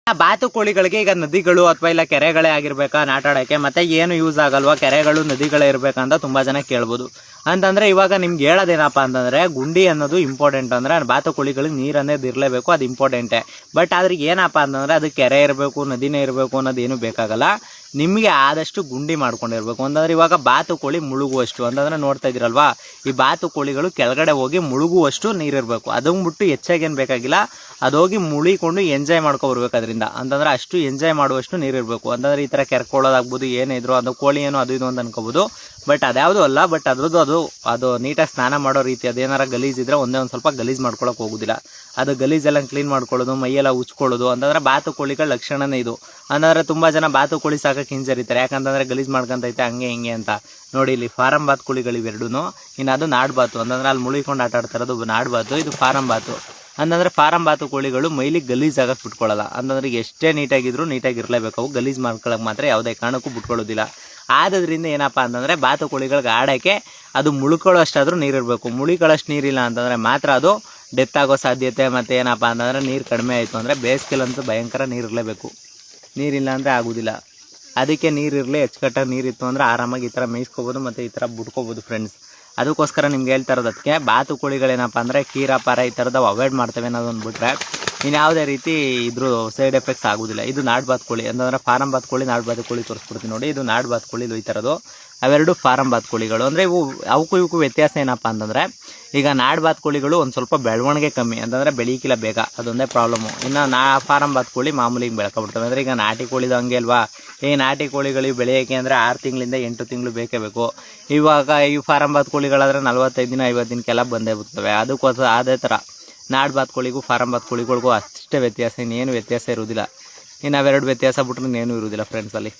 ಬಾತುಕೋಳಿಗಳಿಗೆ ಈಗ ನದಿಗಳು ಅಥವಾ ಇಲ್ಲ ಕೆರೆಗಳೇ ಆಗಿರ್ಬೇಕಾ ಆಟಾಡಕ್ಕೆ, ಮತ್ತೆ ಏನು ಯೂಸ್ ಆಗಲ್ವಾ, ಕೆರೆಗಳು ನದಿಗಳೇ ಇರ್ಬೇಕಂತ ತುಂಬಾ ಜನ ಕೇಳ್ಬೋದು. ಅಂತಂದ್ರೆ ಇವಾಗ ನಿಮ್ಗೆ ಹೇಳೋದೇನಪ್ಪ ಅಂತಂದ್ರೆ ಗುಂಡಿ ಅನ್ನೋದು ಇಂಪಾರ್ಟೆಂಟ್. ಅಂದ್ರೆ ಬಾತುಕೋಳಿಗಳಿಗೆ ನೀರು ಅನ್ನೋದು ಇರಲೇಬೇಕು, ಅದು ಇಂಪಾರ್ಟೆಂಟೇ. ಬಟ್ ಆದ್ರೆ ಏನಪ್ಪ ಅಂತಂದ್ರೆ ಅದು ಕೆರೆ ಇರಬೇಕು, ನದಿನೇ ಇರಬೇಕು ಅನ್ನೋದೇನು ಬೇಕಾಗಲ್ಲ. ನಿಮಗೆ ಆದಷ್ಟು ಗುಂಡಿ ಮಾಡ್ಕೊಂಡಿರ್ಬೇಕು. ಅಂತಂದ್ರೆ ಇವಾಗ ಬಾತುಕೋಳಿ ಮುಳುಗುವಷ್ಟು, ಅಂತಂದ್ರೆ ನೋಡ್ತಾ ಇದ್ದೀರಲ್ವಾ, ಈ ಬಾತುಕೋಳಿಗಳು ಕೆಳಗಡೆ ಹೋಗಿ ಮುಳುಗುವಷ್ಟು ನೀರಿರಬೇಕು. ಅದನ್ನ ಬಿಟ್ಟು ಹೆಚ್ಚಾಗೇನು ಬೇಕಾಗಿಲ್ಲ, ಅದೋಗಿ ಮುಳಿಕೊಂಡು ಎಂಜಾಯ್ ಮಾಡ್ಕೊಬರ್ಬೇಕು ಅದರಿಂದ. ಅಂತಂದ್ರೆ ಅಷ್ಟು ಎಂಜಾಯ್ ಮಾಡುವಷ್ಟು ನೀರಿರಬೇಕು. ಅಂತಂದ್ರೆ ಈ ಥರ ಕೆರ್ಕೊಳ್ಳೋದಾಗ್ಬೋದು, ಏನೇ ಇದ್ರು ಅದು ಕೋಳಿ ಏನೋ ಅದು ಇದು ಅಂತ ಅನ್ಕೋಬೋದು. ಬಟ್ ಅದ್ಯಾವುದು ಅಲ್ಲ. ಬಟ್ ಅದ್ರದ್ದು ಅದು ನೀಟಾಗಿ ಸ್ನಾನ ಮಾಡೋ ರೀತಿ, ಅದೇನಾರ ಗಲೀಜಿದ್ರೆ ಒಂದೇ ಒಂದು ಸ್ವಲ್ಪ ಗಲೀಜು ಮಾಡ್ಕೊಳಕ್ಕೆ ಹೋಗೋದಿಲ್ಲ. ಅದು ಗಲೀಜೆಲ್ಲ ಕ್ಲೀನ್ ಮಾಡ್ಕೊಳ್ಳೋದು, ಮೈಯೆಲ್ಲ ಉಚ್ಕೊಳ್ಳೋದು, ಅಂತಂದ್ರೆ ಬಾತುಕೋಳಿಗಳ ಲಕ್ಷಣನೇ ಇದು. ಅಂತಂದ್ರೆ ತುಂಬ ಜನ ಬಾತುಕೋಳಿ ಸಾಕಕ್ಕೆ ಹಿಂಜರಿತಾರೆ, ಯಾಕಂತಂದ್ರೆ ಗಲೀಜು ಮಾಡ್ಕೊಂತೈತೆ ಹಂಗೆ ಹಿಂಗೆ ಅಂತ. ನೋಡಿ ಇಲ್ಲಿ ಫಾರಂ ಬಾತುಕೋಳಿಗಳಿವೆರಡೂ. ಇನ್ನು ಅದು ನಾಡ್ಬಾತು, ಅಂತಂದ್ರೆ ಅಲ್ಲಿ ಮುಳಿಕೊಂಡು ಆಟ ಆಡ್ತಾರದು ನಾಡ್ಬಾತು, ಇದು ಫಾರಂ ಬಾತು. ಅಂತಂದ್ರೆ ಫಾರಂ ಬಾತುಕೋಳಿಗಳು ಮೈಲಿ ಗಲೀಜ್ ಆಗಕ್ಕೆ ಬಿಟ್ಕೊಳ್ಳಲ್ಲ. ಅಂತಂದ್ರೆ ಎಷ್ಟೇ ನೀಟಾಗಿದ್ರು ನೀಟಾಗಿರ್ಲೇಬೇಕು, ಅವು ಗಲೀಜ್ ಮಾಡ್ಕೊಳಕ್ಕೆ ಮಾತ್ರ ಯಾವುದೇ ಕಾರಣಕ್ಕೂ ಬಿಟ್ಕೊಳ್ಳೋದಿಲ್ಲ. ಆದ್ರಿಂದ ಏನಪ್ಪ ಅಂತಂದರೆ ಬಾತುಕೋಳಿಗಳಿಗೆ ಆಡೋಕ್ಕೆ ಅದು ಮುಳ್ಕೊಳ್ಳೋಷ್ಟಾದರೂ ನೀರಿರಬೇಕು. ಮುಳಿಕೊಳ್ಳೋಷ್ಟು ನೀರಿಲ್ಲ ಅಂತಂದರೆ ಮಾತ್ರ ಅದು ಡೆತ್ ಆಗೋ ಸಾಧ್ಯತೆ. ಮತ್ತು ಏನಪ್ಪ ಅಂತಂದರೆ ನೀರು ಕಡಿಮೆ ಆಯಿತು ಅಂದರೆ ಬೇಸಿಗೆಲಂತೂ ಭಯಂಕರ ನೀರಿರಲೇಬೇಕು. ನೀರಿಲ್ಲ ಅಂದರೆ ಆಗೋದಿಲ್ಲ. ಅದಕ್ಕೆ ನೀರಿರಲಿ, ಅಚ್ಚುಕಟ್ಟಾಗಿ ನೀರಿತ್ತು ಅಂದರೆ ಆರಾಮಾಗಿ ಈ ಥರ ಮೇಯಿಸ್ಕೋಬೋದು ಮತ್ತು ಈ ಥರ ಬಿಟ್ಕೋಬೋದು ಫ್ರೆಂಡ್ಸ್. ಅದಕ್ಕೋಸ್ಕರ ನಿಮ್ಗೆ ಹೇಳ್ತಾ ಇರೋದು. ಅದಕ್ಕೆ ಬಾತುಕೋಳಿಗಳೇನಪ್ಪ ಅಂದರೆ ಕೀರ ಪಾರ ಈ ಥರದ್ದು ಅವಾಯ್ಡ್ ಮಾಡ್ತೇವೆ ಅನ್ನೋದೊಂದು ಬಿಟ್ಟರೆ ಇನ್ಯಾವುದೇ ರೀತಿ ಇದ್ರ ಸೈಡ್ ಎಫೆಕ್ಟ್ಸ್ ಆಗೋದಿಲ್ಲ. ಇದು ನಾಡು ಬಾತುಕೋಳಿ, ಅಂತಂದರೆ ಫಾರಂ ಬಾತುಕೋಳಿ, ನಾಡು ಬಾತುಕೋಳಿ ತೋರಿಸ್ಬಿಡ್ತೀನಿ ನೋಡಿ. ಇದು ನಾಡು ಬಾತುಕೋಳಿ ಈ ಥರದ್ದು, ಅವೆರಡು ಫಾರಂ ಬಾತುಕೋಳಿಗಳು. ಅಂದರೆ ಇವು ಅವಕ್ಕೂ ಇವಕ್ಕೂ ವ್ಯತ್ಯಾಸ ಏನಪ್ಪ ಅಂತಂದರೆ, ಈಗ ನಾಡು ಬಾತುಕೋಳಿಗಳು ಒಂದು ಸ್ವಲ್ಪ ಬೆಳವಣಿಗೆ ಕಮ್ಮಿ, ಅಂತಂದರೆ ಬೆಳೀಕಿಲ್ಲ ಬೇಗ, ಅದೊಂದೇ ಪ್ರಾಬ್ಲಮ್ಮು. ಇನ್ನು ಫಾರಂ ಬಾತುಕೋಳಿ ಮಾಮೂಲಿಗೆ ಬೆಳ್ಕೊಬಿಡ್ತವೆ. ಅಂದರೆ ಈಗ ನಾಟಿ ಕೋಳಿದು ಹಂಗೆ ಅಲ್ವಾ, ಈ ನಾಟಿ ಕೋಳಿಗಳಿಗೆ ಬೆಳೆಯೋಕ್ಕೆ ಅಂದರೆ 6 ತಿಂಗಳಿಂದ 8 ತಿಂಗಳು ಬೇಕೇ ಬೇಕು. ಇವಾಗ ಈ ಫಾರಂ ಬಾತುಕೋಳಿಗಳಾದರೆ 45 ದಿನ 50 ದಿನಕ್ಕೆಲ್ಲ ಬಂದೇ ಬಿಡ್ತವೆ. ಅದಕ್ಕೋಸ್ಕರ ಅದೇ ಥರ ನಾಡು ಬಾತುಕೋಳಿಗೂ ಫಾರಂ ಬಾತುಕೋಳಿಗಳಿಗೂ ಅಷ್ಟೇ ವ್ಯತ್ಯಾಸ, ಇನ್ನೇನು ವ್ಯತ್ಯಾಸ ಇರೋದಿಲ್ಲ. ಇನ್ನು ಅವೆರಡು ವ್ಯತ್ಯಾಸ ಬಿಟ್ರೆ ಇನ್ನೇನು ಇರೋದಿಲ್ಲ ಫ್ರೆಂಡ್ಸಲ್ಲಿ.